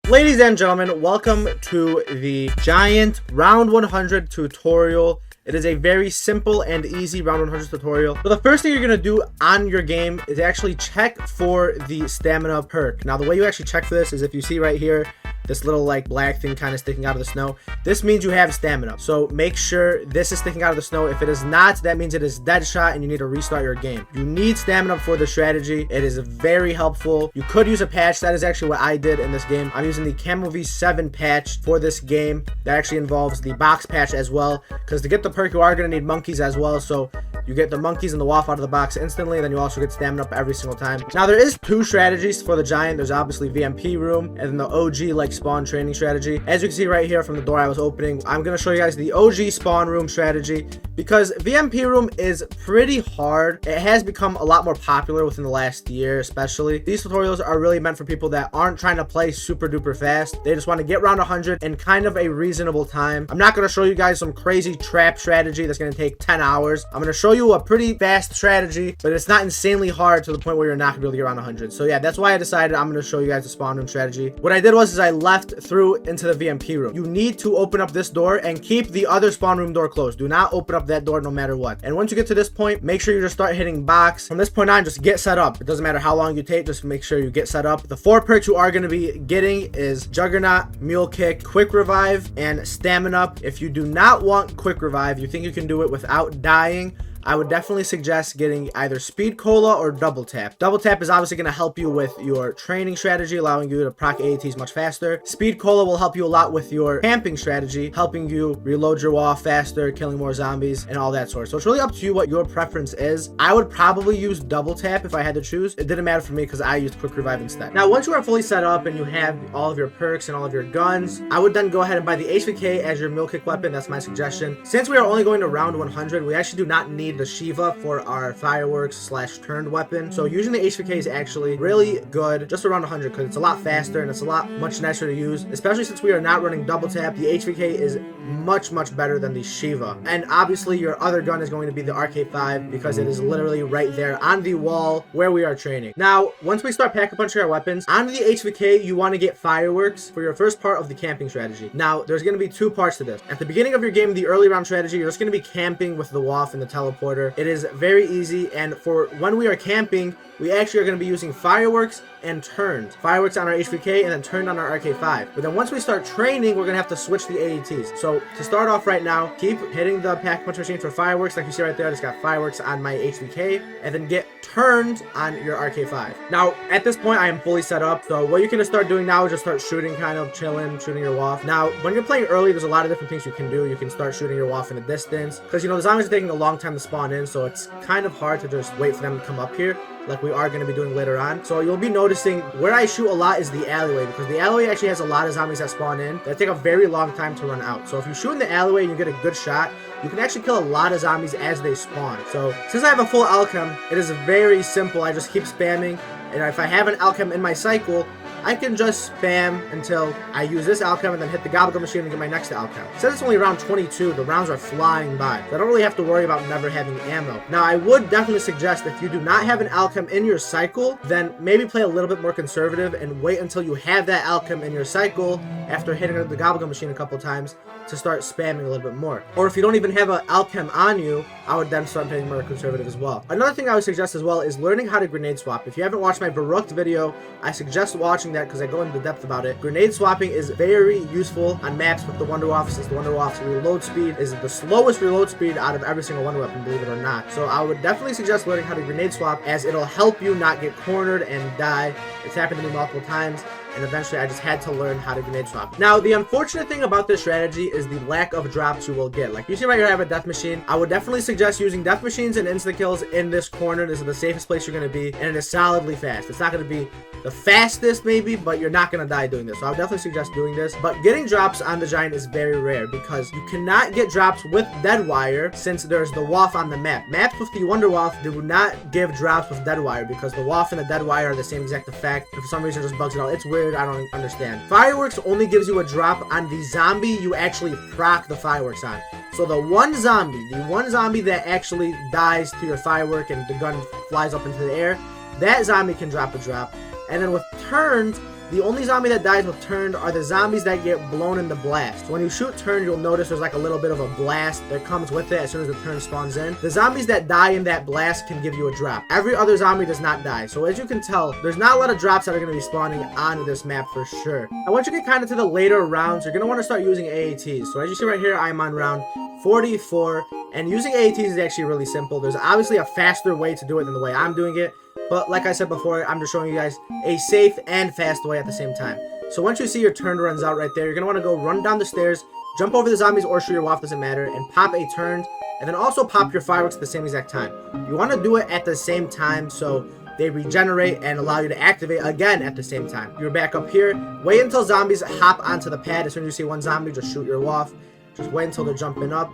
Ladies and gentlemen, welcome to the Giant Round 100 tutorial. It is a very simple and easy round 100 tutorial. So the first thing you're going to do on your game is actually check for the stamina perk. Now the way you actually check for this is if you see right here, this little like black thing kind of sticking out of the snow. This means you have stamina. So make sure this is sticking out of the snow. If it is not, that means it is dead shot and you need to restart your game. You need stamina for the strategy. It is very helpful. You could use a patch. That is actually what I did in this game. I'm using the Camo V7 patch for this game. That actually involves the box patch as well. Because to get the perk, you are going to need monkeys as well. So you get the monkeys and the waff out of the box instantly. Then you also get stamina up every single time. Now there is two strategies for the Giant. There's obviously VMP room and then the OG like spawn training strategy. As you can see right here from the door I was opening, I'm going to show you guys the OG spawn room strategy because VMP room is pretty hard. It has become a lot more popular within the last year especially. These tutorials are really meant for people that aren't trying to play super duper fast. They just want to get around 100 in kind of a reasonable time. I'm not going to show you guys some crazy trap strategy that's going to take 10 hours. I'm going to show you a pretty fast strategy, but it's not insanely hard to the point where you're not going to be able to get around 100. So yeah, that's why I decided I'm going to show you guys the spawn room strategy. What I did was I left through into the VMP room. You need to open up this door and keep the other spawn room door closed. Do not open up that door no matter what. And once you get to this point, make sure you just start hitting box. From this point on, just get set up. It doesn't matter how long you take, just make sure you get set up. The 4 perks you are going to be getting is Juggernaut, Mule Kick, Quick Revive, and Stamina. If you do not want Quick Revive, you think you can do it without dying, I would definitely suggest getting either Speed Cola or Double Tap. Double Tap is obviously going to help you with your training strategy, allowing you to proc AATs much faster. Speed Cola will help you a lot with your camping strategy, helping you reload your wall faster, killing more zombies, and all that sort. So it's really up to you what your preference is. I would probably use Double Tap if I had to choose. It didn't matter for me because I used Quick Revive instead. Now, once you are fully set up and you have all of your perks and all of your guns, I would then go ahead and buy the HVK as your Mule Kick weapon. That's my suggestion. Since we are only going to round 100, we actually do not need the Shiva for our fireworks slash turned weapon. So using the HVK is actually really good just around 100 because it's a lot faster and it's a lot much nicer to use, especially since we are not running double tap. The HVK is much better than the Shiva. And obviously your other gun is going to be the RK5 because it is literally right there on the wall where we are training. Now, once we start pack a punching our weapons, on the HVK, you want to get fireworks for your first part of the camping strategy. Now, there's going to be 2 parts to this. At the beginning of your game, the early round strategy, you're just going to be camping with the waff and the teleporter. It is very easy, and for when we are camping, we actually are going to be using fireworks and turns. Fireworks on our HVK and then turned on our RK5. But then once we start training, we're going to have to switch the AATs. So to start off right now, keep hitting the pack punch machine for fireworks. Like you see right there, I just got fireworks on my HVK, and then get turned on your RK5. Now, at this point, I am fully set up. So what you're going to start doing now is just start shooting, kind of chilling, shooting your waff. Now, when you're playing early, there's a lot of different things you can do. You can start shooting your waff in the distance because, you know, the zombies are taking a long time to spawn in, so it's kind of hard to just wait for them to come up here like we are going to be doing later on. So you'll be noticing where I shoot a lot is the alleyway, because the alleyway actually has a lot of zombies that spawn in that take a very long time to run out. So if you shoot in the alleyway and you get a good shot, you can actually kill a lot of zombies as they spawn. So since I have a full alchem, it is very simple. I just keep spamming, and if I have an alchem in my cycle, I can just spam until I use this alchem and then hit the gobble machine and get my next alchem. Since it's only round 22, the rounds are flying by. So I don't really have to worry about never having ammo. Now, I would definitely suggest if you do not have an alchem in your cycle, then maybe play a little bit more conservative and wait until you have that alchem in your cycle after hitting the gobble machine a couple times to start spamming a little bit more. Or if you don't even have an alchem on you, I would then start playing more conservative as well. Another thing I would suggest as well is learning how to grenade swap. If you haven't watched my Baruch video, I suggest watching that because I go into depth about it. Grenade swapping is very useful on maps with the Wonder Waff, since the Wonder Waff's reload speed is the slowest reload speed out of every single Wonder Weapon, believe it or not. So I would definitely suggest learning how to grenade swap, as it'll help you not get cornered and die. It's happened to me multiple times, and eventually I just had to learn how to grenade swap. Now, the unfortunate thing about this strategy is the lack of drops you will get. Like you see right here, I have a death machine. I would definitely suggest using death machines and instant kills in this corner. This is the safest place you're going to be, and it is solidly fast. It's not going to be the fastest maybe, but you're not going to die doing this. So I would definitely suggest doing this. But getting drops on the Giant is very rare because you cannot get drops with dead wire since there's the waff on the map. Maps with the Wonder Waff do not give drops with dead wire because the waff and the dead wire are the same exact effect. And for some reason it just bugs it out. It's weird. I don't understand. Fireworks only gives you a drop on the zombie you actually proc the fireworks on. So the one zombie that actually dies to your firework and the gun flies up into the air, that zombie can drop a drop. And then with turns, The only zombie that dies with turned are the zombies that get blown in the blast. So when you shoot turned, you'll notice there's like a little bit of a blast that comes with it as soon as the turn spawns in. The zombies that die in that blast can give you a drop. Every other zombie does not die. So as you can tell, there's not a lot of drops that are going to be spawning on this map for sure. Now once you get kind of to the later rounds, you're going to want to start using AATs. So as you see right here, I'm on round 44, and using AATs is actually really simple. There's obviously a faster way to do it than the way I'm doing it, but like I said before, I'm just showing you guys a safe and fast way at the same time. So once you see your turn runs out right there, you're going to want to go run down the stairs, jump over the zombies or shoot your waff, doesn't matter, and pop a turn, and then also pop your fireworks at the same exact time. You want to do it at the same time so they regenerate and allow you to activate again at the same time. You're back up here. Wait until zombies hop onto the pad. As soon as you see one zombie, just shoot your waff. Just wait until they're jumping up.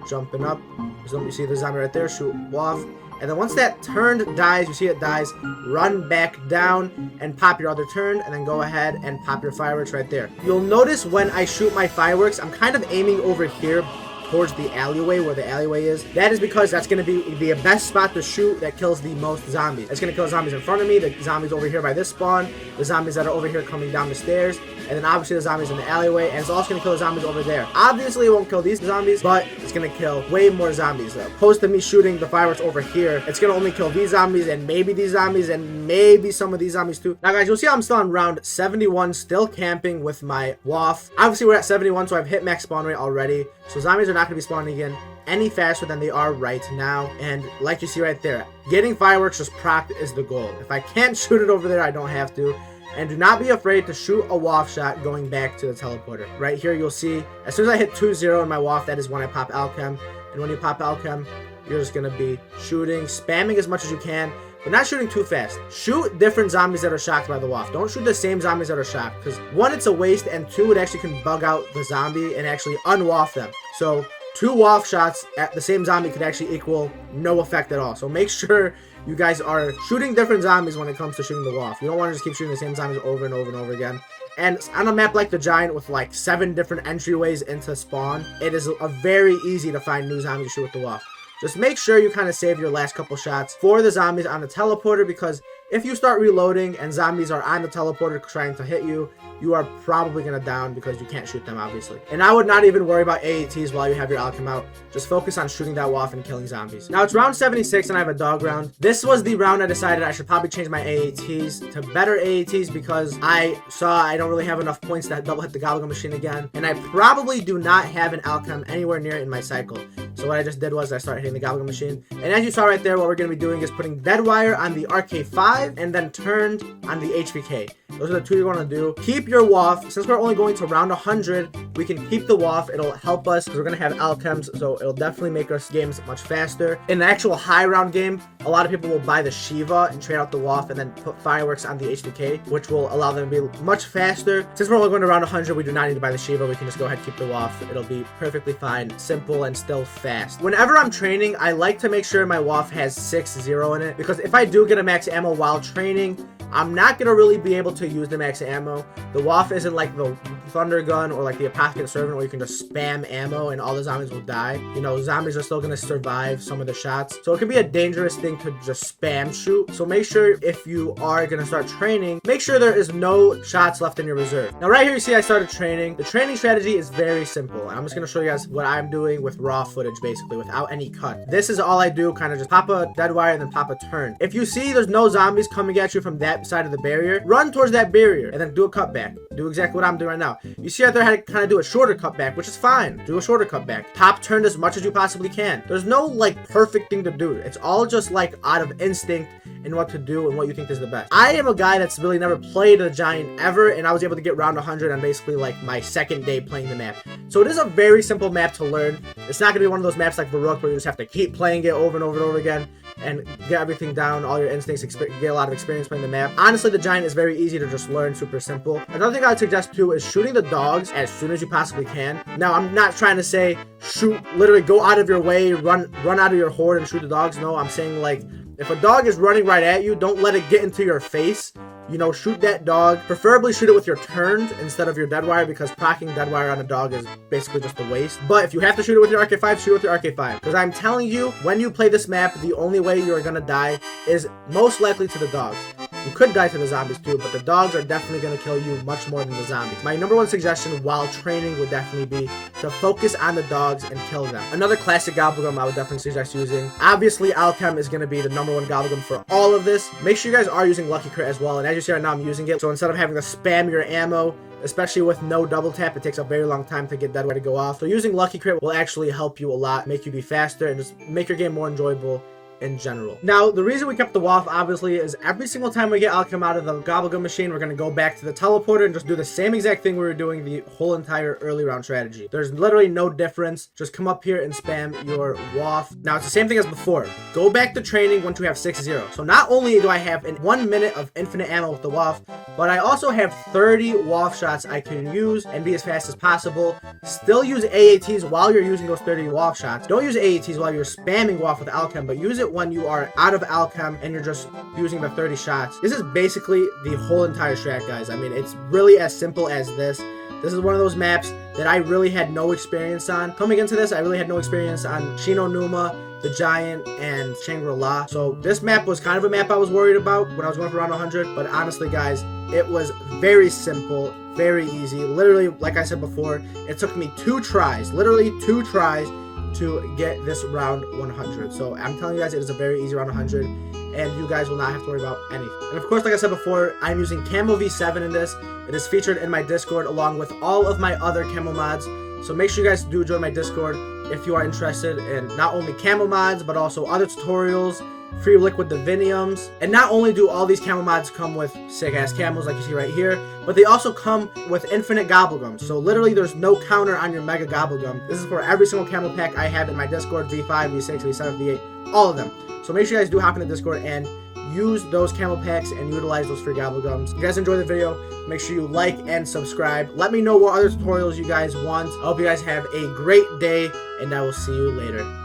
So you see the zombie right there, shoot waff. And then once that turn dies, you see it dies, run back down and pop your other turn, and then go ahead and pop your fireworks right there. You'll notice when I shoot my fireworks, I'm kind of aiming over here towards the alleyway, where the alleyway is. That is because that's going to be the best spot to shoot that kills the most zombies. It's going to kill zombies in front of me, the zombies over here by this spawn, the zombies that are over here coming down the stairs, and then obviously the zombies in the alleyway, and it's also going to kill the zombies over there. Obviously it won't kill these zombies, but it's going to kill way more zombies. Opposed to me shooting the fireworks over here, it's going to only kill these zombies and maybe these zombies and maybe some of these zombies too. Now guys, you'll see I'm still on round 71, still camping with my waff. Obviously we're at 71, so I've hit max spawn rate already, so zombies are not going to be spawning again any faster than they are right now. And like you see right there, getting fireworks just proc is the goal. If I can't shoot it over there, I don't have to. And do not be afraid to shoot a waff shot going back to the teleporter. Right here, you'll see, as soon as I hit 2-0 in my waff, that is when I pop alchem. And when you pop alchem, you're just going to be shooting, spamming as much as you can, but not shooting too fast. Shoot different zombies that are shocked by the waff. Don't shoot the same zombies that are shocked, because one, it's a waste, and two, it actually can bug out the zombie and actually unwaff them. So 2 waff shots at the same zombie could actually equal no effect at all. So make sure you guys are shooting different zombies when it comes to shooting the waff. You don't want to just keep shooting the same zombies over and over and over again. And on a map like the Giant with like 7 different entryways into spawn, it is very easy to find new zombies to shoot with the waff. Just make sure you kind of save your last couple shots for the zombies on the teleporter, because if you start reloading and zombies are on the teleporter trying to hit you, you are probably going to down because you can't shoot them, obviously. And I would not even worry about AATs while you have your alchem out. Just focus on shooting that waff and killing zombies. Now, it's round 76 and I have a dog round. This was the round I decided I should probably change my AATs to better AATs, because I saw I don't really have enough points to double hit the gobble machine again. And I probably do not have an alchem anywhere near in my cycle. So what I just did was I started hitting the gobble machine. And as you saw right there, what we're going to be doing is putting dead wire on the RK5 and then turned on the HVK. Those are the 2 you're going to do. Keep your waff. Since we're only going to round 100, we can keep the waff. It'll help us because we're going to have alchems, so it'll definitely make our games much faster. In the actual high round game, a lot of people will buy the Shiva and trade out the waff and then put fireworks on the HVK, which will allow them to be much faster. Since we're only going to round 100, we do not need to buy the Shiva. We can just go ahead and keep the waff. It'll be perfectly fine, simple, and still fast. Whenever I'm training, I like to make sure my waff has 6-0 in it, because if I do get a max ammo while training, I'm not going to really be able to use the max ammo. The waff isn't like the thunder gun or like the apothecary servant where you can just spam ammo and all the zombies will die. You know, zombies are still going to survive some of the shots. So it can be a dangerous thing to just spam shoot. So make sure if you are going to start training, make sure there is no shots left in your reserve. Now right here you see I started training. The training strategy is very simple. I'm just going to show you guys what I'm doing with raw footage basically without any cut. This is all I do, kind of just pop a dead wire and then pop a turn. If you see there's no zombies coming at you from that side of the barrier, run towards that barrier and then do a cutback. Do exactly what I'm doing right now. You see right there how to kind of do a shorter cutback, which is fine. Do a shorter cutback. Top turn as much as you possibly can. There's no like perfect thing to do. It's all just like out of instinct and what to do and what you think is the best. I am a guy that's really never played the Giant ever, and I was able to get round 100 on basically like my second day playing the map. So it is a very simple map to learn. It's not going to be one of those maps like Varrook where you just have to keep playing it over and over and over again and get everything down, all your instincts, get a lot of experience playing the map. Honestly, the Giant is very easy to just learn, super simple. Another thing I'd suggest too is shooting the dogs as soon as you possibly can. Now, I'm not trying to say shoot, literally go out of your way, run out of your horde and shoot the dogs. No, I'm saying like, if a dog is running right at you, don't let it get into your face. You know, shoot that dog. Preferably shoot it with your turned instead of your dead wire, because proccing dead wire on a dog is basically just a waste. But if you have to shoot it with your RK5, shoot it with your RK5. Because I'm telling you, when you play this map, the only way you are going to die is most likely to the dogs. You could die to the zombies too, but the dogs are definitely going to kill you much more than the zombies. My number one suggestion while training would definitely be to focus on the dogs and kill them. Another classic gobblegum I would definitely suggest using. Obviously, Alchem is going to be the number one gobblegum for all of this. Make sure you guys are using Lucky Crit as well, and as you see right now, I'm using it. So instead of having to spam your ammo, especially with no double tap, it takes a very long time to get that way to go off. So using Lucky Crit will actually help you a lot, make you be faster, and just make your game more enjoyable in general. Now, the reason we kept the WAF, obviously, is every single time we get Alchem out of the Gobblegum machine, we're going to go back to the teleporter and just do the same exact thing we were doing the whole entire early round strategy. There's literally no difference. Just come up here and spam your WAF. Now, it's the same thing as before. Go back to training once you have 6-0. So not only do I have 1 minute of infinite ammo with the WAF, but I also have 30 WAF shots I can use and be as fast as possible. Still use AATs while you're using those 30 WAF shots. Don't use AATs while you're spamming WAF with Alchem, but use it when you are out of Alchem and you're just using the 30 shots. This is basically the whole entire strat, guys. I mean, it's really as simple as this. This is one of those maps that I really had no experience on. Coming into this, I really had no experience on Shino Numa, the Giant, and Shangri-La. So this map was kind of a map I was worried about when I was going for round 100. But honestly, guys, it was very simple, very easy. Literally, like I said before, it took me 2 tries, literally 2 tries to get this round 100. So I'm telling you guys, it is a very easy round 100, and you guys will not have to worry about anything. And of course, like I said before, I'm using Camo V7 in this. It is featured in my Discord along with all of my other camo mods. So make sure you guys do join my Discord if you are interested in not only camo mods, but also other tutorials, free liquid diviniums. And not only do all these camo mods come with sick ass camos like you see right here, but they also come with infinite gobblegums. So literally there's no counter on your mega gobblegum. This is for every single camo pack I have in my Discord, V5, V6, V7, V8, all of them. So make sure you guys do hop in the Discord and use those camo packs and utilize those free gobblegums. If you guys enjoyed the video, make sure you like and subscribe. Let me know what other tutorials you guys want. I hope you guys have a great day, and I will see you later.